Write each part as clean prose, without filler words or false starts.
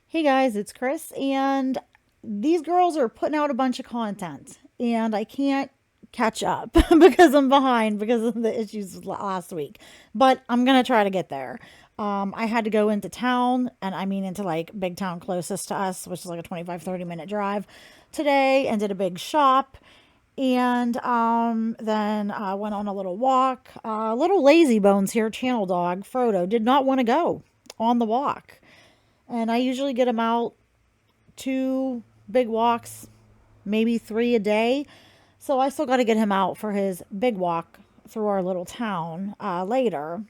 Hey guys, it's Chris, and these girls are putting out a bunch of content, and I can't catch up because I'm behind because of the issues last week. But I'm gonna try to get there. I had to go into town, and I mean into like big town closest to us, which is like a 25-30 minute drive today, and did a big shop. And then went on a little walk. Little lazy bones here, channel dog Frodo did not want to go on the walk, and I usually get him out two big walks, maybe three a day. So I still got to get him out for his big walk through our little town later.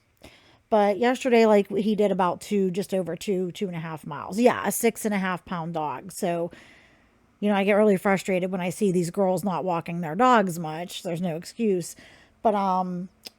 But yesterday, like he did about two, just over 2.5 miles. Yeah, a 6.5 pound dog. So, I get really frustrated when I see these girls not walking their dogs much. There's no excuse. But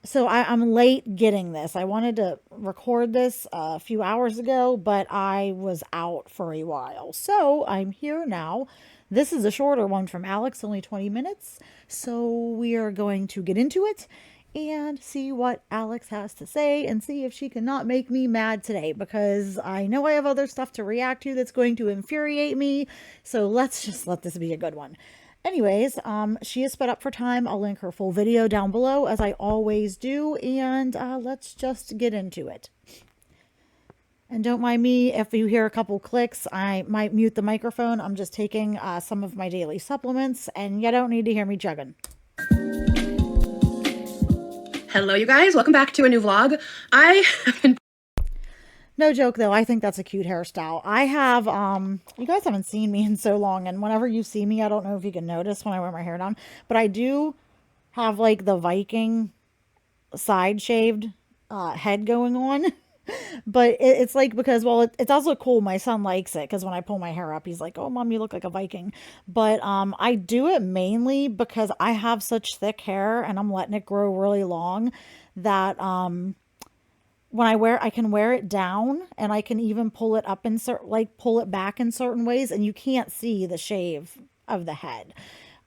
so I'm late getting this. I wanted to record this a few hours ago, but I was out for a while. So I'm here now. This is a shorter one from Alex, only 20 minutes. So we are going to get into it and see what Alex has to say and see if she cannot make me mad today, because I know I have other stuff to react to that's going to infuriate me. So let's just let this be a good one. Anyways, she is sped up for time. I'll link her full video down below, as I always do, and let's just get into it. And don't mind me if you hear a couple clicks. I might mute the microphone. I'm just taking some of my daily supplements, and you don't need to hear me chugging. Hello, you guys. Welcome back to a new vlog. I have been... No joke, though. I think that's a cute hairstyle. I have, you guys haven't seen me in so long, and whenever you see me, I don't know if you can notice when I wear my hair down, but I do have, like, the Viking side shaved head going on. But it's like, because, well, it's also cool. My son likes it because when I pull my hair up, he's like, "Oh, mom, you look like a Viking." But I do it mainly because I have such thick hair and I'm letting it grow really long that when I can wear it down, and I can even pull it up in pull it back in certain ways, and you can't see the shave of the head.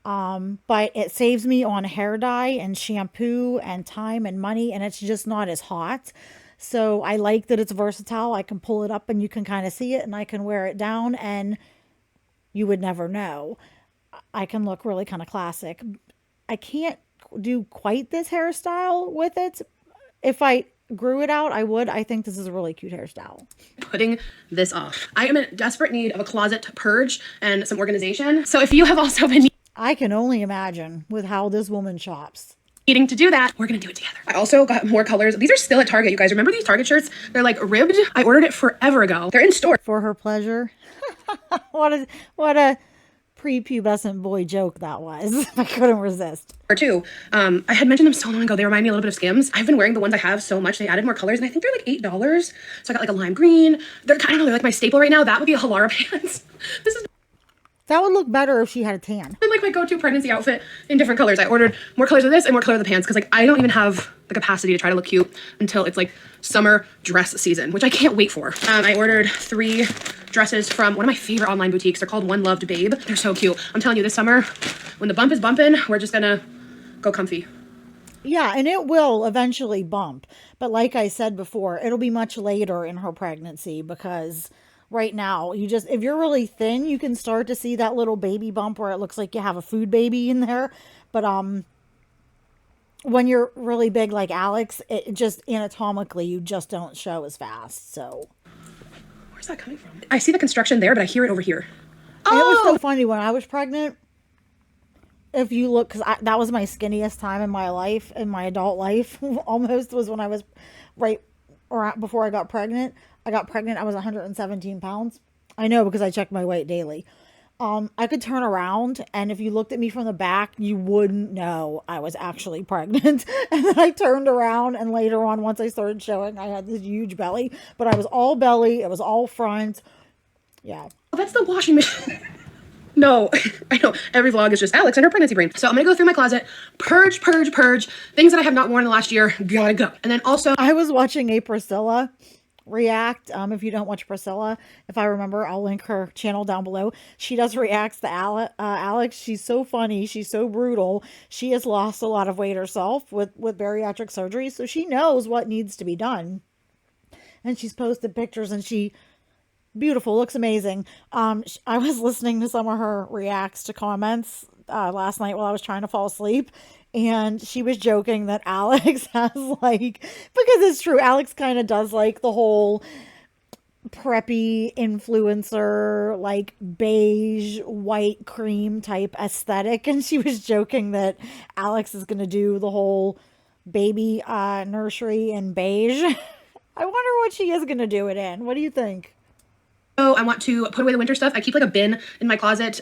But it saves me on hair dye and shampoo and time and money, and it's just not as hot. So I like that it's versatile. I can pull it up and you can kind of see it, and I can wear it down and you would never know. I can look really kind of classic. I can't do quite this hairstyle with it. If I grew it out, I would. I think this is a really cute hairstyle. Putting this off. I am in desperate need of a closet purge and some organization. So if you have also been I can only imagine with how this woman shops. needing to do that, we're gonna do it together. I also got more colors. These are still at Target, you guys. Remember these Target shirts? They're like ribbed. I ordered it forever ago. They're in store. For her pleasure. What a prepubescent boy joke that was. I couldn't resist. Or two. I had mentioned them so long ago. They remind me a little bit of Skims. I've been wearing the ones I have so much. They added more colors, and I think they're like $8. So I got like a lime green. They're kind of, they're like my staple right now. That would be a Halara pants. This is That would look better if she had a tan. been like my go-to pregnancy outfit in different colors. I ordered more colors of this and more color of the pants because like I don't even have the capacity to try to look cute until it's like summer dress season, which I can't wait for. I ordered 3 dresses from one of my favorite online boutiques. They're called One Loved Babe. They're so cute. I'm telling you, this summer, when the bump is bumping, we're just gonna go comfy. Yeah, and it will eventually bump. But like I said before, it'll be much later in her pregnancy, because right now, if you're really thin, you can start to see that little baby bump where it looks like you have a food baby in there. But when you're really big like Alex, it just anatomically, you just don't show as fast. So Where's that coming from? I see the construction there, but I hear it over here. and it was so funny when I was pregnant. If you look, because that was my skinniest time in my life, in my adult life, almost, was when I was right or before I got pregnant. I got pregnant, I was 117 pounds. I know, because I check my weight daily. I could turn around, and if you looked at me from the back, you wouldn't know I was actually pregnant. And then I turned around, and later on, once I started showing, I had this huge belly. But I was all belly, it was all front. Yeah. Oh, that's the washing machine. No, I know. Every vlog is just Alex and her pregnancy brain. So I'm gonna go through my closet, purge, purge, purge. Things that I have not worn in the last year, gotta go. And then also, I was watching a Priscilla react. If you don't watch Priscilla, if I remember, I'll link her channel down below. She does reacts to Alex. She's so funny. She's so brutal. She has lost a lot of weight herself with bariatric surgery, so she knows what needs to be done. And she's posted pictures, and she Beautiful, looks amazing. I was listening to some of her reacts to comments last night while I was trying to fall asleep, and she was joking that Alex has like, because it's true, Alex kind of does like the whole preppy influencer, like beige, white cream type aesthetic, and she was joking that Alex is gonna do the whole baby nursery in beige. I wonder what she is gonna do it in. What do you think? So I want to put away the winter stuff. I keep like a bin in my closet,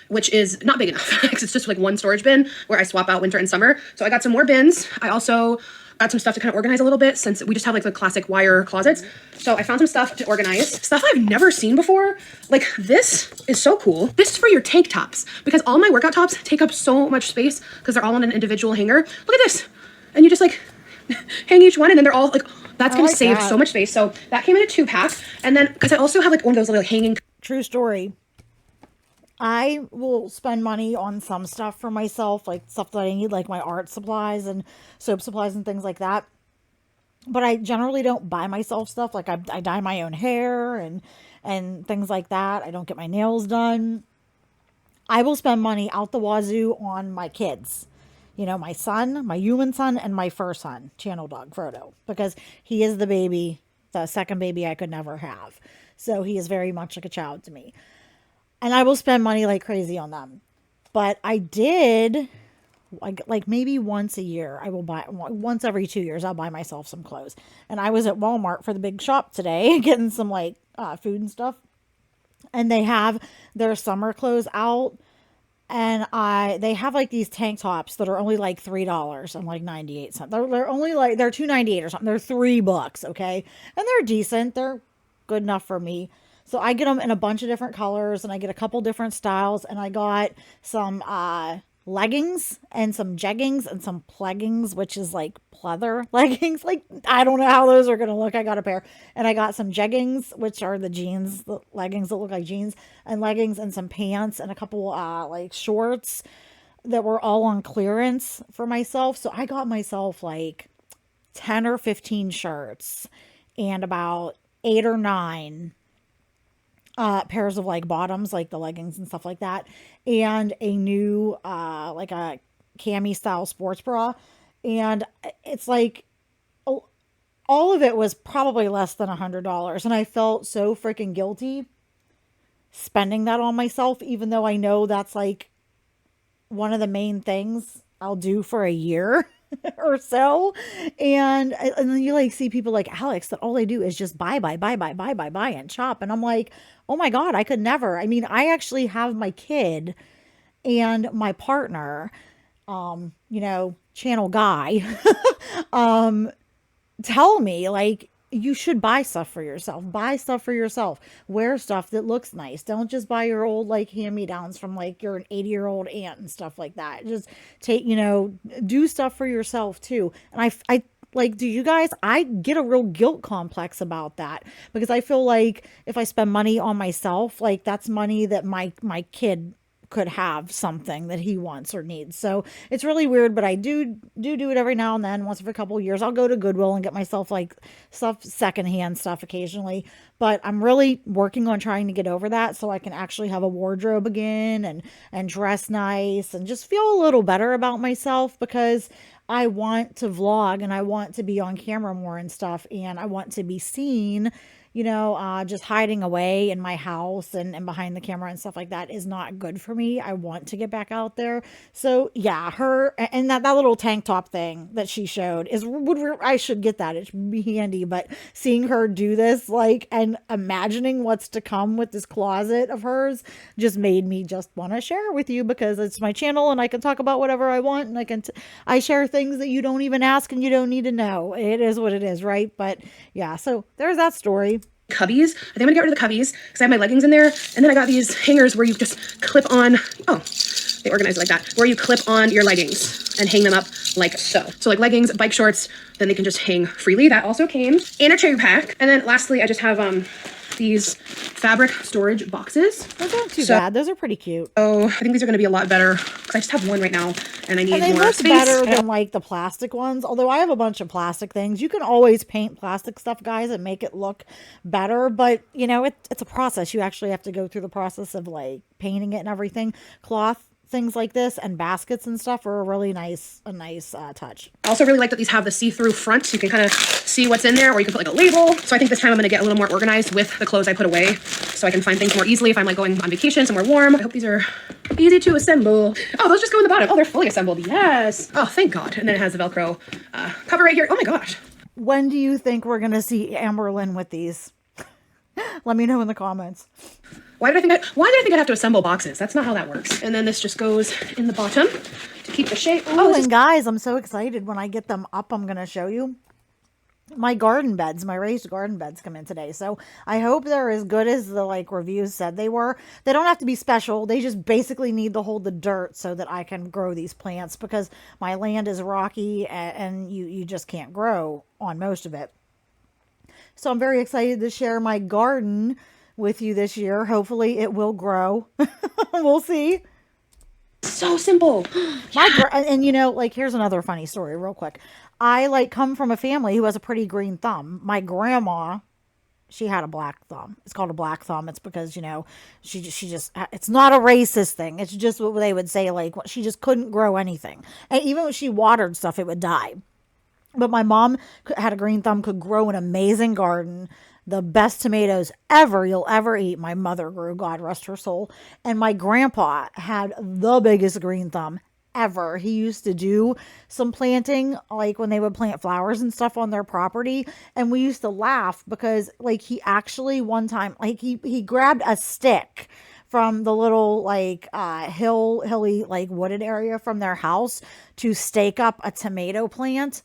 which is not big enough because it's just like one storage bin where I swap out winter and summer. So I got some more bins. I also got some stuff to kind of organize a little bit since we just have like the classic wire closets. So I found some stuff to organize, stuff I've never seen before. Like this is so cool. This is for your tank tops because all my workout tops take up so much space because they're all on an individual hanger. Look at this. And you just like hang each one and then they're all like, that's going to save so much space. So that came in a 2-pack. And then, because I also have like one of those little hanging. True story. I will spend money on some stuff for myself, like stuff that I need, like my art supplies and soap supplies and things like that. But I generally don't buy myself stuff. Like I dye my own hair and things like that. I don't get my nails done. I will spend money out the wazoo on my kids. You know, my son, my human son, and my first son, channel dog Frodo, because he is the baby, the second baby I could never have. So he is very much like a child to me. And I will spend money like crazy on them. But I did, like maybe once a year, I will buy, once every 2 years, I'll buy myself some clothes. And I was at Walmart for the big shop today, getting some like food and stuff. And they have their summer clothes out. And they have like these tank tops that are only like $3 and like 98 cents. They're only like, they're $2.98 or something. They're $3, okay? And they're decent. They're good enough for me. So I get them in a bunch of different colors and I get a couple different styles. And I got some leggings and some jeggings and some pleggings, which is like pleather leggings. Like, I don't know how those are going to look. I got a pair. And I got some jeggings, which are the jeans, the leggings that look like jeans, and leggings and some pants and a couple like shorts that were all on clearance for myself. So I got myself like 10 or 15 shirts and about 8 or 9 pairs of like bottoms, like the leggings and stuff like that, and a new like a cami style sports bra. And it's like all of it was probably less than $100, and I felt so freaking guilty spending that on myself, even though I know that's like one of the main things I'll do for a year or so. And then you like see people like Alex that all they do is just buy and shop. And I'm like, oh my God, I could never. I mean, I actually have my kid and my partner, channel guy, tell me like, you should buy stuff for yourself. Buy stuff for yourself. Wear stuff that looks nice. Don't just buy your old like hand-me-downs from like you're an 80-year-old aunt and stuff like that. Just take, do stuff for yourself too. And I like, do you guys, I get a real guilt complex about that because I feel like if I spend money on myself, like that's money that my kid could have something that he wants or needs. So it's really weird, but I do it every now and then. Once every couple of years, I'll go to Goodwill and get myself like stuff, secondhand stuff occasionally. But I'm really working on trying to get over that so I can actually have a wardrobe again and dress nice and just feel a little better about myself because I want to vlog and I want to be on camera more and stuff. And I want to be seen, just hiding away in my house and behind the camera and stuff like that is not good for me. I want to get back out there. So yeah, her and that little tank top thing that she showed I should get that. It should be handy, but seeing her do this, like, and imagining what's to come with this closet of hers just made me just want to share with you because it's my channel and I can talk about whatever I want and I share things that you don't even ask and you don't need to know. It is what it is, right? But yeah, so there's that story. Cubbies. I think I'm gonna get rid of the cubbies because I have my leggings in there. And then I got these hangers where you just clip on, they organize it like that, where you clip on your leggings and hang them up like so. So like leggings, bike shorts, then they can just hang freely. That also came in a 2-pack. And then lastly, I just have these fabric storage boxes. Those aren't too bad. Those are pretty cute. So I think these are going to be a lot better because I just have one right now and I need And they more look space. better than like the plastic ones. Although I have a bunch of plastic things. You can always paint plastic stuff, guys, and make it look better. But, you know, it's a process. You actually have to go through the process of like painting it and everything. Cloth things like this and baskets and stuff are a really nice touch. I also really like that these have the see-through front, so you can kind of see what's in there, or you can put like a label. So I think this time I'm going to get a little more organized with the clothes I put away, so I can find things more easily if I'm like going on vacation somewhere warm. I hope these are easy to assemble. Oh, those just go in the bottom. Oh, they're fully assembled. Yes. Oh, thank God. And then it has the Velcro cover right here. Oh my gosh. When do you think we're going to see Amberlynn with these? Let me know in the comments. Why did I think I'd have to assemble boxes? That's not how that works. And then this just goes in the bottom to keep the shape. Oh, and guys, I'm so excited. When I get them up, I'm going to show you. My garden beds, my raised garden beds come in today. So I hope they're as good as the like reviews said they were. They don't have to be special. They just basically need to hold the dirt so that I can grow these plants because my land is rocky and you just can't grow on most of it. So I'm very excited to share my garden with you this year. Hopefully it will grow. We'll see. So simple. And you know, like here's another funny story real quick. I like come from a family who has a pretty green thumb. My grandma, she had a black thumb. It's called a black thumb. It's because, you know, she just, it's not a racist thing. It's just what they would say, like she just couldn't grow anything. And even when she watered stuff, it would die. But my mom had a green thumb, could grow an amazing garden. The best tomatoes you'll ever eat. My mother grew, God rest her soul. And my grandpa had the biggest green thumb ever. He used to do some planting, like when they would plant flowers and stuff on their property. And we used to laugh because like he actually one time, like he grabbed a stick from the little like hilly like wooded area from their house to stake up a tomato plant.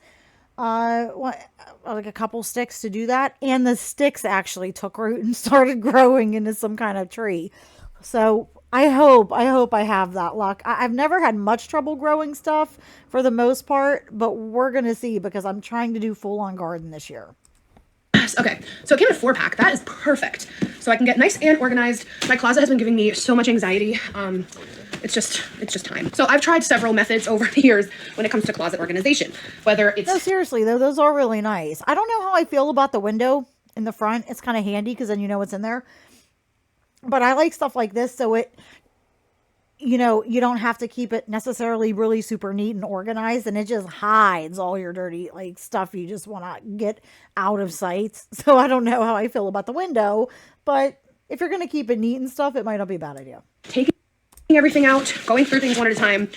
Like a couple sticks to do that, and the sticks actually took root and started growing into some kind of tree. So I hope I have that luck. I've never had much trouble growing stuff for the most part, but we're gonna see because I'm trying to do full on garden this year. Okay, so it came in a 4-pack. That is perfect. So I can get nice and organized. My closet has been giving me so much anxiety. It's just time. So I've tried several methods over the years when it comes to closet organization, whether it's... No, seriously though, those are really nice. I don't know how I feel about the window in the front. It's kind of handy because then you know what's in there. But I like stuff like this so it, you know, you don't have to keep it necessarily really super neat and organized, and it just hides all your dirty like stuff you just want to get out of sight. So I don't know how I feel about the window, but if you're going to keep it neat and stuff, it might not be a bad idea. Taking everything out, going through things one at a time.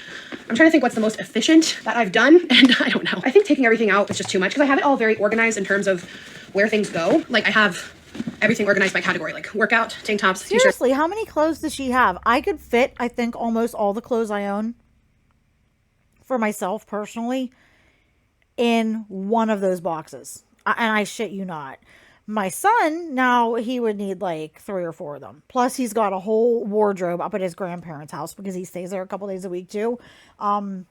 I'm trying to think what's the most efficient that I've done, and I don't know. I think taking everything out is just too much because I have it all very organized in terms of where things go. Like I have everything organized by category, like workout, tank tops, t-shirts. Seriously, how many clothes does she have? I could fit, I think, almost all the clothes I own for myself personally in one of those boxes. And I shit you not. My son, now he would need like 3 or 4 of them. Plus he's got a whole wardrobe up at his grandparents' house because he stays there a couple days a week too. When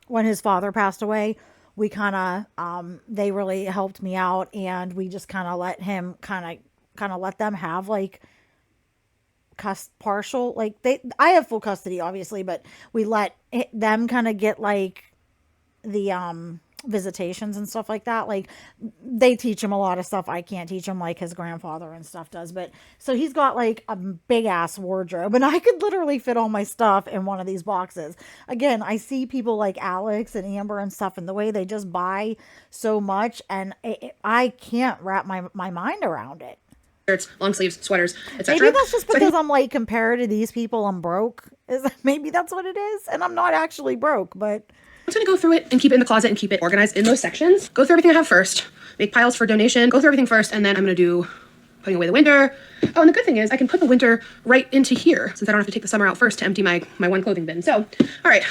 his father passed away, we kind of, they really helped me out, and we just kind of let him kind of let them have like partial, like I have full custody obviously, but we let them kind of get like the, visitations and stuff like that. Like they teach him a lot of stuff I can't teach him, like his grandfather and stuff does. But so he's got like a big ass wardrobe, and I could literally fit all my stuff in one of these boxes. Again, I see people like Alex and Amber and stuff, and the way they just buy so much, and I can't wrap my mind around it. Shirts, long sleeves, sweaters, etc. Maybe that's just because I'm like, compared to these people, I'm broke. Maybe that's what it is, and I'm not actually broke, but I'm just gonna go through it and keep it in the closet and keep it organized in those sections. Go through everything I have first, make piles for donation, go through everything first, and then I'm gonna do putting away the winter. Oh, and the good thing is I can put the winter right into here since I don't have to take the summer out first to empty my one clothing bin. So, all right,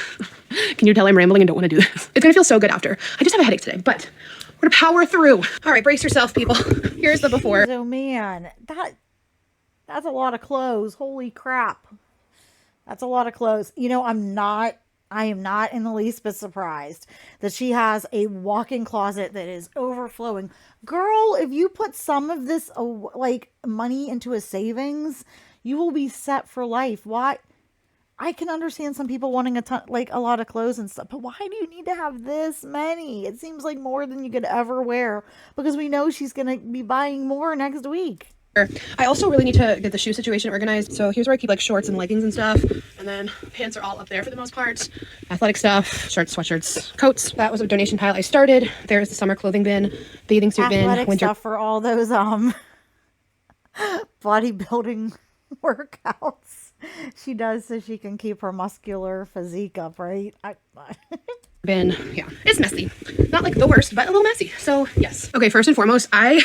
can you tell I'm rambling and don't wanna do this? It's gonna feel so good after. I just have a headache today, but we're gonna power through. All right, brace yourself, people. Here's the before. oh man, that's a lot of clothes. Holy crap. That's a lot of clothes. You know, I'm not I am not in the least bit surprised that she has a walk-in closet that is overflowing. Girl, if you put some of this like money into a savings, you will be set for life. Why? I can understand some people wanting a ton, like a lot of clothes and stuff, but why do you need to have this many? It seems like more than you could ever wear because we know she's going to be buying more next week. I also really need to get the shoe situation organized. So here's where I keep like shorts and leggings and stuff. And then pants are all up there for the most part. Athletic stuff, shirts, sweatshirts, coats. That was a donation pile I started. There's the summer clothing bin, bathing suit bin, Athletic winter stuff for all those bodybuilding workouts she does so she can keep her muscular physique up, right? bin. Yeah, it's messy. Not like the worst, but a little messy. So yes. Okay, first and foremost, I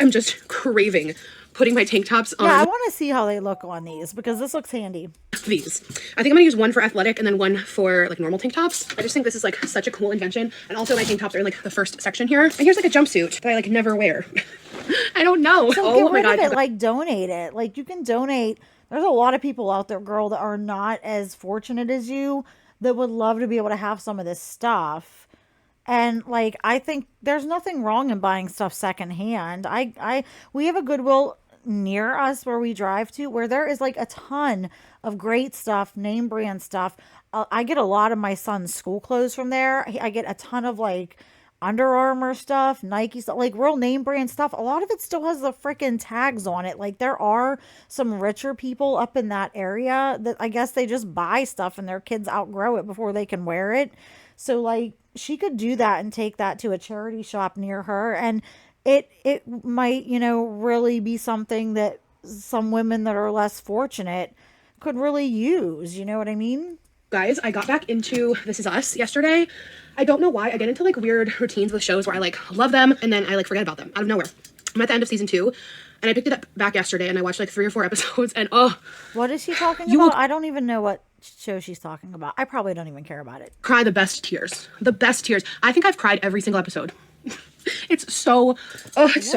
am just craving putting my tank tops on. Yeah, I want to see how they look on these because this looks handy. These. I think I'm gonna use one for athletic and then one for like normal tank tops. I just think this is like such a cool invention. And also my tank tops are in like the first section here. And here's like a jumpsuit that I like never wear. I don't know. So oh get my rid god. of it, like donate it. Like you can donate. There's a lot of people out there, girl, that are not as fortunate as you that would love to be able to have some of this stuff. And like I think there's nothing wrong in buying stuff secondhand. We have a Goodwill near us where we drive to where there is like a ton of great stuff, name brand stuff. I get a lot of my son's school clothes from there. I get a ton of like Under Armour stuff, Nike stuff, like real name brand stuff. A lot of it still has the freaking tags on it. Like there are some richer people up in that area that I guess they just buy stuff and their kids outgrow it before they can wear it. So like she could do that and take that to a charity shop near her, and it might, really be something that some women that are less fortunate could really use. You know what I mean? Guys, I got back into This Is Us yesterday. I don't know why. I get into like weird routines with shows where I like love them and then I like forget about them out of nowhere. I'm at the end of season 2 and I picked it up back yesterday and I watched like 3 or 4 episodes and What is she talking about? I don't even know what show she's talking about. I probably don't even care about it. cry the best tears. The best tears. I think I've cried every single episode. It's so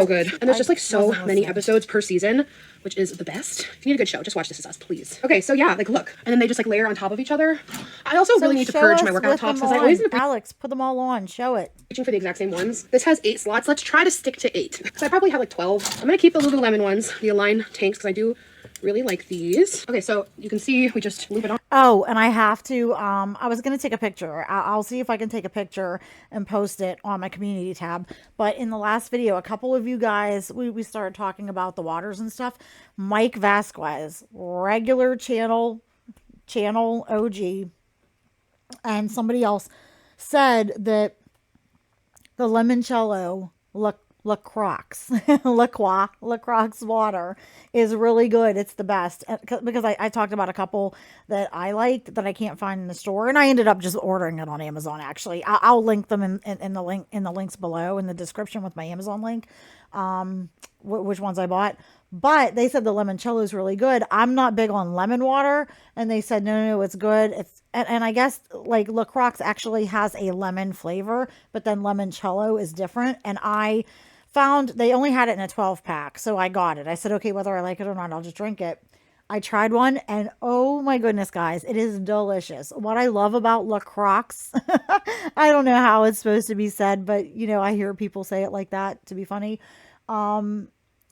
good. And there's just like so many episodes per season, which is the best. If you need a good show, just watch This Is Us, please. Okay, so yeah, like look. And then they just like layer on top of each other. I also really need to purge my workout tops because I always end up Alex, put them all on. Show it. reaching for the exact same ones. This has 8 slots. Let's try to stick to 8. Because I probably have like 12. I'm going to keep the Lululemon ones, the Align tanks, because I do really like these. Okay, so you can see we just loop it on. Oh, and I have to, I was going to take a picture. I'll see if I can take a picture and post it on my community tab. But in the last video, a couple of you guys, we started talking about the waters and stuff. Mike Vasquez, regular channel OG, and somebody else said that the limoncello LaCroix water is really good. It's the best because I talked about a couple that I liked that I can't find in the store, and I ended up just ordering it on Amazon. Actually, I'll link them in the links below in the description with my Amazon link, which ones I bought. But they said the limoncello is really good. I'm not big on lemon water, and they said no, it's good. And I guess like LaCroix actually has a lemon flavor, but then limoncello is different. And I found they only had it in a 12 pack, so I got it. I said, okay, whether I like it or not, I'll just drink it. I tried one, and oh my goodness, guys, it is delicious. What I love about LaCroix, I don't know how it's supposed to be said, but I hear people say it like that to be funny.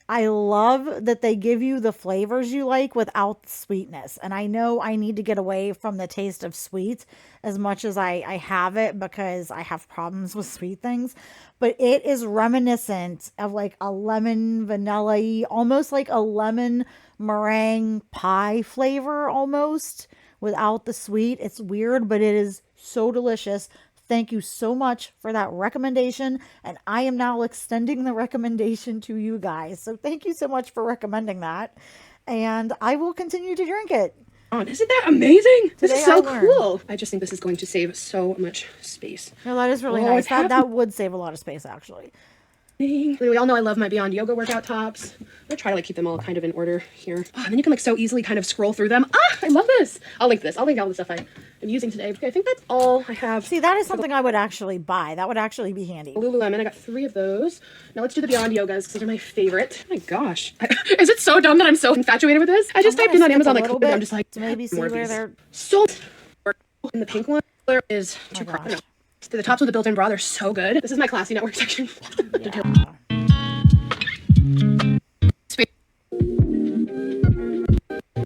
I love that they give you the flavors you like without the sweetness. And I know I need to get away from the taste of sweet as much as I have it because I have problems with sweet things. But it is reminiscent of like a lemon vanilla-y, almost like a lemon meringue pie flavor almost without the sweet. It's weird, but it is so delicious. Thank you so much for that recommendation. And I am now extending the recommendation to you guys. So thank you so much for recommending that. And I will continue to drink it. Oh, isn't that amazing? This Today is so I cool. I just think this is going to save so much space. No, that is really nice. That would save a lot of space, actually. We all know I love my Beyond Yoga workout tops. I'm gonna try to like keep them all kind of in order here. Oh, and then you can like so easily kind of scroll through them. I love this. I'll link this. I'll link all the stuff I'm using today. Okay, I think that's all I have. See, that is something I would actually buy. That would actually be handy. Lululemon. I got 3 of those. Now let's do the Beyond Yogas because those are my favorite. Oh my gosh. Is it so dumb that I'm so infatuated with this? I just typed in on Amazon like, I'm just like, to maybe see where they're so And the pink one is Oh too my gosh. the tops with the built-in bra, they're so good. This is my classy network section. Yeah.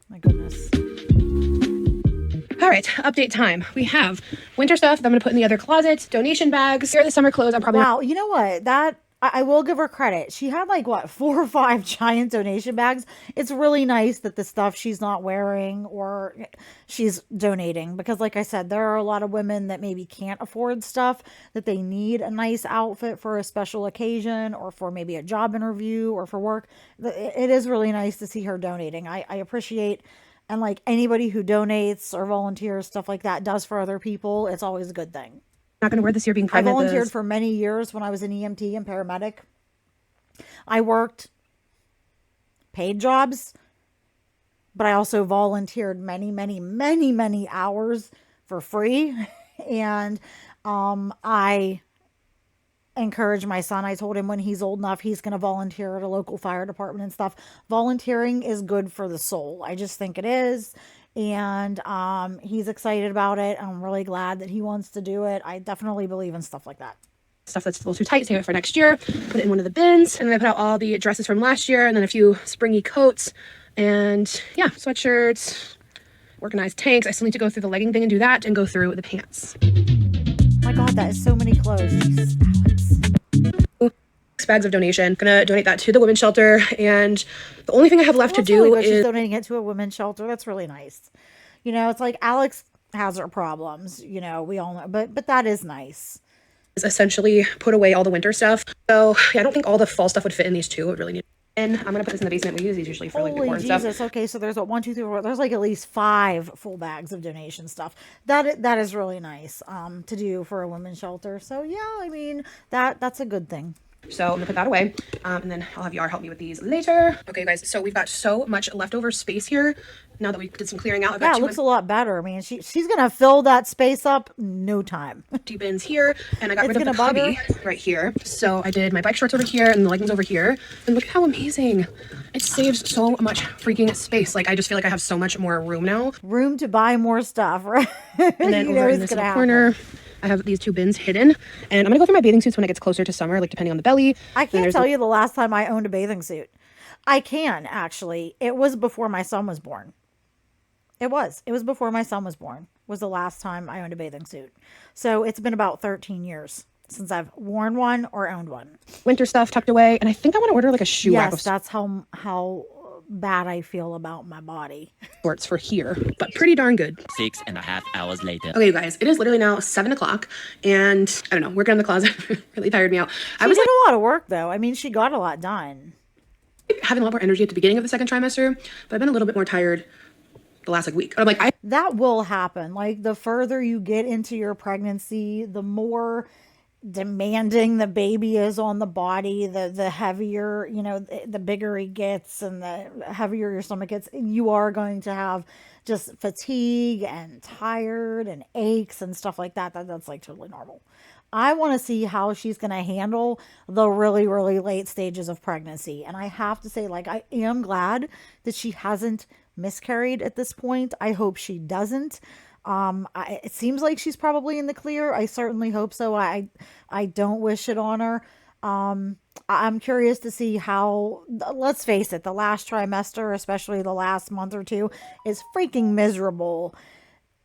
My goodness. All right, update time. We have winter stuff that I'm gonna put in the other closet, donation bags. Here are the summer clothes. I'm probably not. Wow, you know what? That I will give her credit. She had like what 4 or 5 giant donation bags. It's really nice that the stuff she's not wearing or she's donating because, like I said, there are a lot of women that maybe can't afford stuff that they need a nice outfit for a special occasion or for maybe a job interview or for work. It is really nice to see her donating. I appreciate. And like anybody who donates or volunteers, stuff like that, does for other people, it's always a good thing. Not gonna wear this year being I pregnant. volunteered for many years when I was an EMT and paramedic. I worked paid jobs, but I also volunteered many hours for free. And I encourage my son. I told him when he's old enough, he's going to volunteer at a local fire department and stuff. Volunteering is good for the soul. I just think it is. And he's excited about it. I'm really glad that he wants to do it. I definitely believe in stuff like that. Stuff that's a little too tight, save it for next year. Put it in one of the bins. And then I put out all the dresses from last year and then a few springy coats and yeah, sweatshirts, organized tanks. I still need to go through the legging thing and do that and go through the pants. My God, that is so many clothes. Jesus, Alex. 6 bags of donation. Gonna donate that to the women's shelter. And the only thing I have left to Well, that's really do good. She's is donating it to a women's shelter. That's really nice. You know, it's like Alex has her problems. You know, we all know, but that is nice. essentially put away all the winter stuff. So yeah, I don't think all the fall stuff would fit in these two. It would really need. And I'm gonna put this in the basement. We use these usually for like Holy decor and Jesus. stuff. Okay, so there's a 1, 2, 3, 4. There's like at least 5 full bags of donation stuff. That is really nice to do for a women's shelter. So yeah, I mean that's a good thing. So I'm gonna put that away, and then I'll have Yar help me with these later. Okay, guys. So we've got so much leftover space here. Now that we did some clearing out, I've Yeah, got it two looks a lot better. I mean, she's gonna fill that space up no time. empty bins here, and I got It's rid of the gonna cubby right here. So I did my bike shorts over here and the leggings over here. And look at how amazing! It saves so much freaking space. Like I just feel like I have so much more room now. Room to buy more stuff, right? And then You know over in it's this gonna little happen. corner, I have these 2 bins hidden. And I'm gonna go through my bathing suits when it gets closer to summer, like depending on the belly. I Then can't there's tell you the last time I owned a bathing suit. I can actually. It was before my son was born. It was before my son was born. Was the last time I owned a bathing suit. So it's been about 13 years since I've worn one or owned one. winter stuff tucked away. And I think I want to order like a shoe rack Yes, of that's how bad I feel about my body. sorts for here, but pretty darn good. 6.5 hours later. Okay, you guys, it is literally now 7 o'clock, and I don't know, working on the closet really tired me out. I She was did like a lot of work though. I mean, she got a lot done. having a lot more energy at the beginning of the second trimester, but I've been a little bit more tired the last like week. I'm like, That will happen. Like the further you get into your pregnancy, the more demanding the baby is on the body, the heavier, you know, the bigger he gets and the heavier your stomach gets, you are going to have just fatigue and tired and aches and stuff like that. That's like totally normal. I want to see how she's going to handle the really, really late stages of pregnancy. And I have to say, like, I am glad that she hasn't miscarried at this point. I hope she doesn't. It seems like she's probably in the clear. I certainly hope so. I don't wish it on her. I'm curious to see how, let's face it, the last trimester, especially the last month or two, is freaking miserable.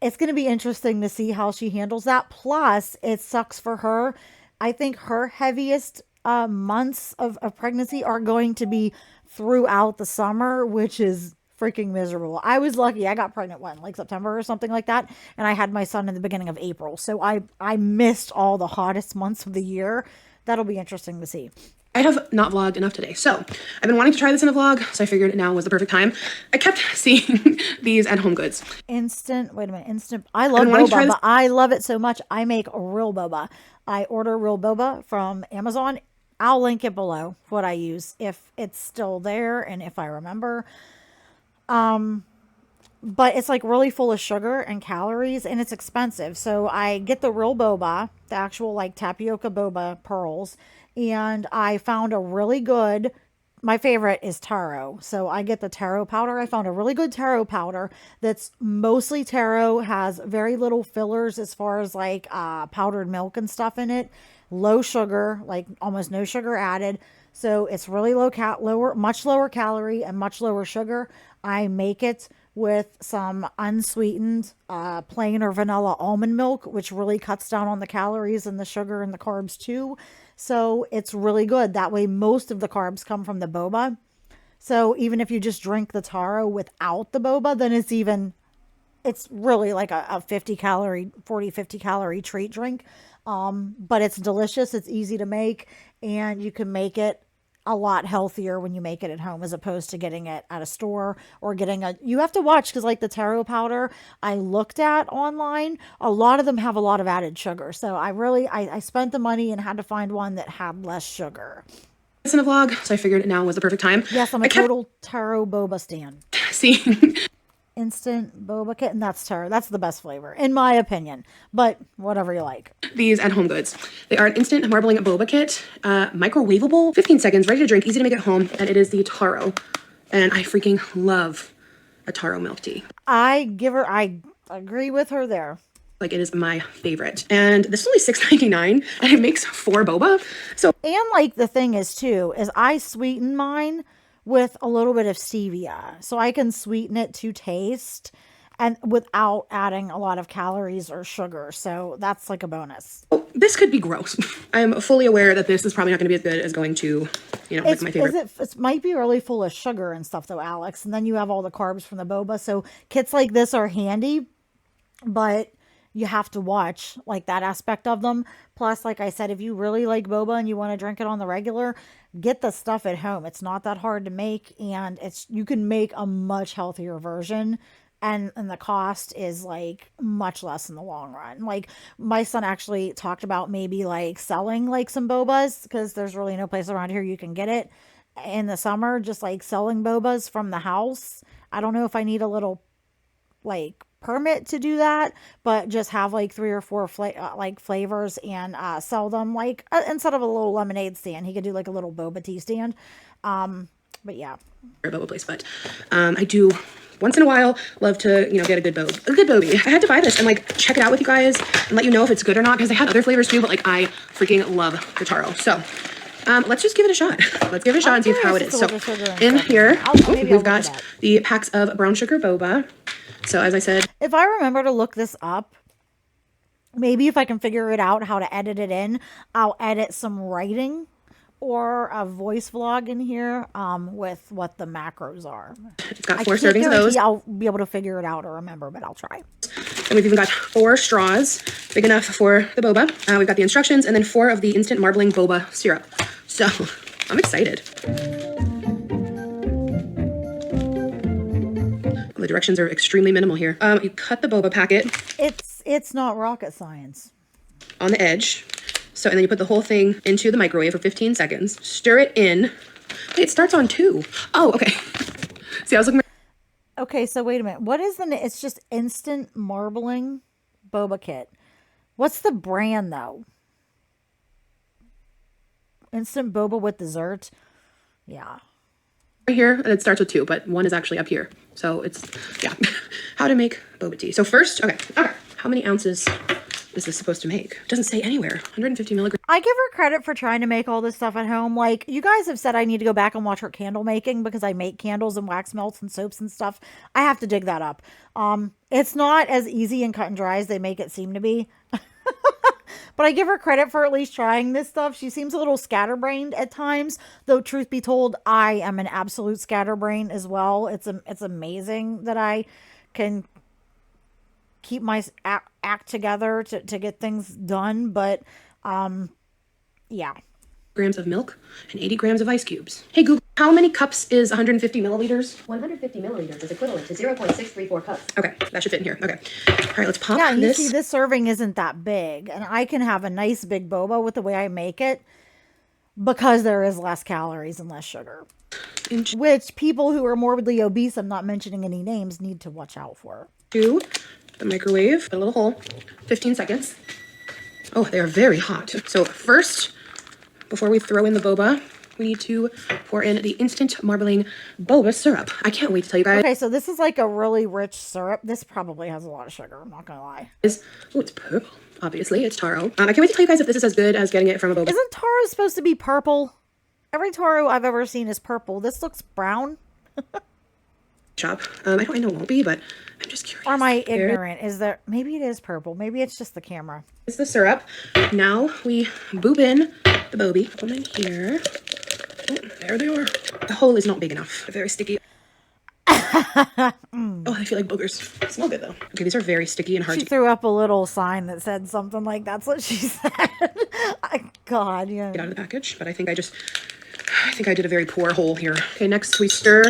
It's going to be interesting to see how she handles that. Plus, it sucks for her. I think her heaviest months of pregnancy are going to be throughout the summer, which is freaking miserable. I was lucky. I got pregnant when, like September or something like that. And I had my son in the beginning of April. So I missed all the hottest months of the year. That'll be interesting to see. I have not vlogged enough today. So I've been wanting to try this in a vlog, so I figured now was the perfect time. I kept seeing these at Home Goods. Instant, wait a minute, instant. I love wanting to try boba, this- but I love it so much. I make real boba. I order real boba from Amazon. I'll link it below what I use if it's still there and if I remember. But it's like really full of sugar and calories and it's expensive. So I get the real boba, the actual like tapioca boba pearls. And I found a really good my favorite is taro. So I get the taro powder. I found a really good taro powder that's mostly taro, has very little fillers as far as like powdered milk and stuff in it. Low sugar, like almost no sugar added. So it's really much lower calorie and much lower sugar. I make it with some unsweetened plain or vanilla almond milk, which really cuts down on the calories and the sugar and the carbs too. So it's really good. That way, most of the carbs come from the boba. So even if you just drink the taro without the boba, then it's really like a 50 calorie treat drink. But it's delicious. It's easy to make, and you can make it a lot healthier when you make it at home as opposed to getting it at a store or you have to watch, because like the taro powder I looked at online, a lot of them have a lot of added sugar. So I spent the money and had to find one that had less sugar. In a vlog, so I figured now was the perfect time. Yes, I'm a total Taro Boba stan. See. Instant boba kit, and that's taro. That's the best flavor, in my opinion. But whatever you like. These at Home Goods. They are an instant marbling boba kit, microwavable, 15 seconds, ready to drink, easy to make at home, and it is the taro. And I freaking love a taro milk tea. I agree with her there. Like, it is my favorite. And this is only $6.99, and it makes 4 boba. So, and like the thing is too, is I sweeten mine with a little bit of stevia. So I can sweeten it to taste and without adding a lot of calories or sugar. So that's like a bonus. This could be gross. I am fully aware that this is probably not going to be as good as going to, like my favorite. It might be really full of sugar and stuff though, Alex. And then you have all the carbs from the boba. So kits like this are handy, but you have to watch like that aspect of them. Plus, like I said, if you really like boba and you want to drink it on the regular, get the stuff at home. It's not that hard to make, and you can make a much healthier version, and the cost is like much less in the long run. Like my son actually talked about maybe like selling like some bobas, because there's really no place around here you can get it in the summer, just like selling bobas from the house. I don't know if I need a little like permit to do that, but just have like 3 or 4 flavors and sell them like instead of a little lemonade stand, he could do like a little boba tea stand. But yeah, boba place, but I do once in a while love to get a good boba. I had to buy this and like check it out with you guys and let you know if it's good or not, because they had other flavors too, but like I freaking love the taro. So let's just give it a shot. Let's give it a shot and see how it is. So in here, we've got the packs of brown sugar boba. So as I said, if I remember to look this up, maybe if I can figure it out how to edit it in, I'll edit some writing or a voice vlog in here with what the macros are. It's got 4 servings of those. I'll be able to figure it out or remember, but I'll try. And we've even got 4 straws, big enough for the boba. We've got the instructions and then 4 of the instant marbling boba syrup. So I'm excited. The directions are extremely minimal here. You cut the boba packet. It's not rocket science. On the edge. So, and then you put the whole thing into the microwave for 15 seconds. Stir it in. Wait, it starts on 2. Oh, okay. See, I was looking. Okay, so wait a minute. What is it's just instant marbling boba kit. What's the brand though? Instant boba with dessert. Yeah. Right here, and it starts with 2, but 1 is actually up here. So it's, yeah. How to make boba tea. So first, okay. How many ounces is this supposed to make? It doesn't say anywhere. 150 milligrams. I give her credit for trying to make all this stuff at home. Like, you guys have said I need to go back and watch her candle making, because I make candles and wax melts and soaps and stuff. I have to dig that up. It's not as easy and cut and dry as they make it seem to be. But I give her credit for at least trying this stuff. She seems a little scatterbrained at times, though truth be told, I am an absolute scatterbrain as well. It's amazing that I can keep my act together to get things done. But yeah. Grams of milk and 80 grams of ice cubes. Hey Google, how many cups is 150 milliliters? 150 milliliters is equivalent to 0.634 cups. Okay, that should fit in here. Okay. All right, let's pop this. Yeah, you this. see, this serving isn't that big, and I can have a nice big boba with the way I make it because there is less calories and less sugar, which people who are morbidly obese, I'm not mentioning any names, need to watch out for. To the microwave, a little hole, 15 seconds. Oh, they are very hot. So first, before we throw in the boba, we need to pour in the instant marbling boba syrup. I can't wait to tell you guys. Okay, so this is like a really rich syrup. This probably has a lot of sugar, I'm not gonna lie. Oh, it's purple. Obviously, it's taro. I can't wait to tell you guys if this is as good as getting it from a boba Isn't taro supposed to be purple? Every taro I've ever seen is purple. This looks brown. shop. I know it won't be, but I'm just curious. Or am I ignorant? Is there, maybe it is purple. Maybe it's just the camera. It's the syrup. Now we boob in the boby. Put them in here. Oh, there they are. The hole is not big enough. They're very sticky. Oh, I feel like boogers. They smell good though. Okay, these are very sticky and hard She to threw up a little sign that said something like that's what she said. God, yeah. get out of the package, but I think I did a very poor hole here. Okay, next we stir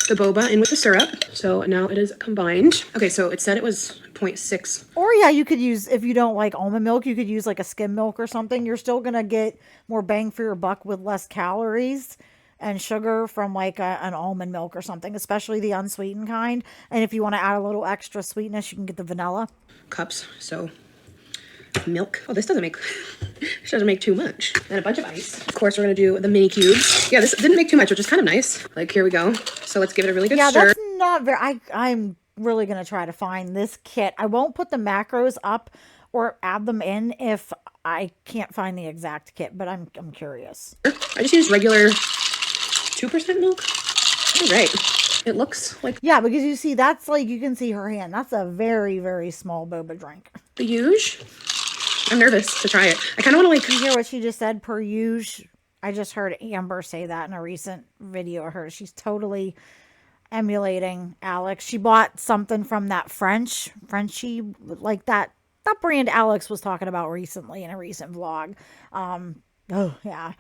the boba in with the syrup. So now it is combined. Okay, so it said it was 0.6. Or yeah, you could use, if you don't like almond milk, you could use like a skim milk or something. You're still going to get more bang for your buck with less calories and sugar from like an almond milk or something, especially the unsweetened kind. And if you want to add a little extra sweetness, you can get the vanilla. Cups, so milk. Oh, this doesn't make too much. And a bunch of ice. Of course, we're gonna do the mini cubes. Yeah, this didn't make too much, which is kind of nice. Like, here we go. So let's give it a really good stir. That's not very, I'm really gonna try to find this kit. I won't put the macros up or add them in if I can't find the exact kit, but I'm curious. I just use regular 2% milk. All right. It looks like, yeah, because you see, that's like, you can see her hand. That's a very, very small boba drink. the huge. I'm nervous to try it. I kind of want to You hear what she just said, per use? I just heard Amber say that in a recent video of hers. She's totally emulating Alex. She bought something from that Frenchie, like that brand Alex was talking about recently in a recent vlog. Oh yeah.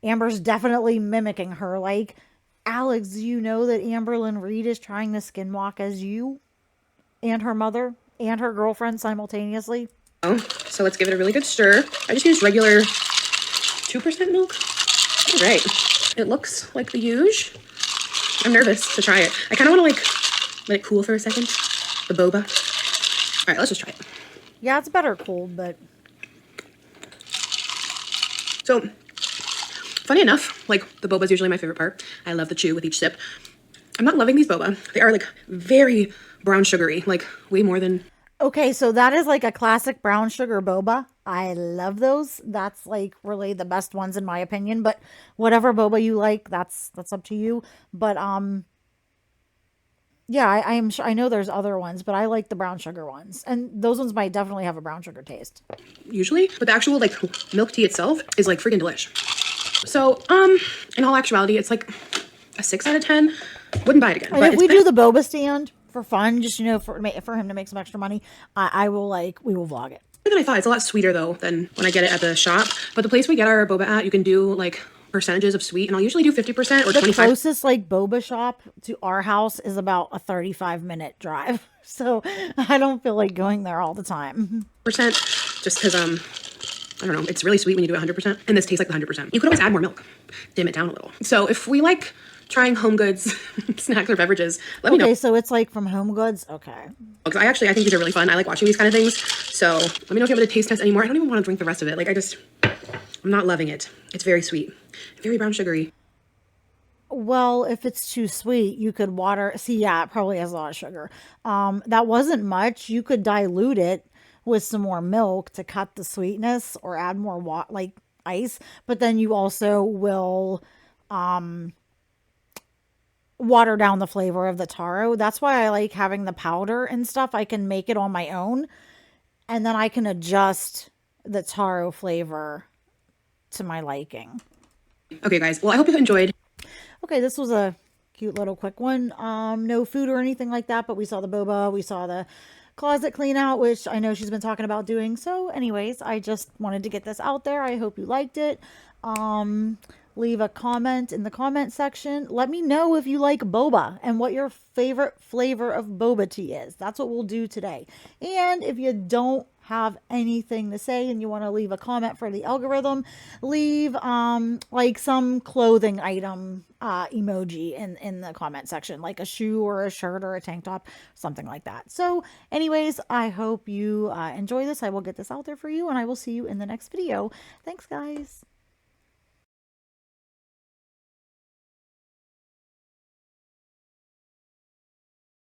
Amber's definitely mimicking her. Like, Alex, do you know that Amberlyn Reed is trying to skinwalk as you and her mother and her girlfriend simultaneously? Oh, so let's give it a really good stir. I just used regular 2% milk. All right. It looks like the huge. I'm nervous to try it. I kind of want to like let it cool for a second. The boba. All right, let's just try it. Yeah, it's better cold, but so funny enough, like the boba is usually my favorite part. I love the chew with each sip. I'm not loving these boba. They are like very brown sugary, like way more than. okay, so that is like a classic brown sugar boba. I love those. That's like really the best ones in my opinion, but whatever boba you like, that's up to you. But yeah, I'm sure, I know there's other ones, but I like the brown sugar ones. And those ones might definitely have a brown sugar taste. Usually, but the actual like milk tea itself is like freaking delish. So, in all actuality, it's like a 6 out of 10. Wouldn't buy it again. And But if we do the boba stand for fun, just, you know, for him to make some extra money, we will vlog it. than I thought. It's a lot sweeter though than when I get it at the shop. But the place we get our boba at, you can do like percentages of sweet, and I'll usually do 50% or 25%. The closest like boba shop to our house is about a 35-minute drive. So I don't feel like going there all the time. Just because I don't know, it's really sweet when you do it 100%, and this tastes like the 100%. You could always add more milk, dim it down a little. So if we like trying home goods, snacks or beverages, let me know. Okay, so it's like from Home Goods. Okay. Because I think these are really fun. I like watching these kind of things. So let me know if you have a taste test anymore. I don't even want to drink the rest of it. Like I'm not loving it. It's very sweet, very brown sugary. Well, if it's too sweet, you could water. See, yeah, it probably has a lot of sugar. That wasn't much. You could dilute it with some more milk to cut the sweetness, or add more like ice. But then you also will water down the flavor of the taro. That's why I like having the powder and stuff. I can make it on my own, and then I can adjust the taro flavor to my liking. Okay, guys. Well, I hope you enjoyed. Okay, this was a cute little quick one. No food or anything like that, but we saw the boba, we saw the closet clean out, which I know she's been talking about doing. So anyways, I just wanted to get this out there. I hope you liked it. Leave a comment in the comment section. Let me know if you like boba and what your favorite flavor of boba tea is. That's what we'll do today. And if you don't have anything to say and you want to leave a comment for the algorithm, leave like some clothing item emoji in the comment section, like a shoe or a shirt or a tank top, something like that. So anyways, I hope you enjoy this. I will get this out there for you, and I will see you in the next video. Thanks, guys.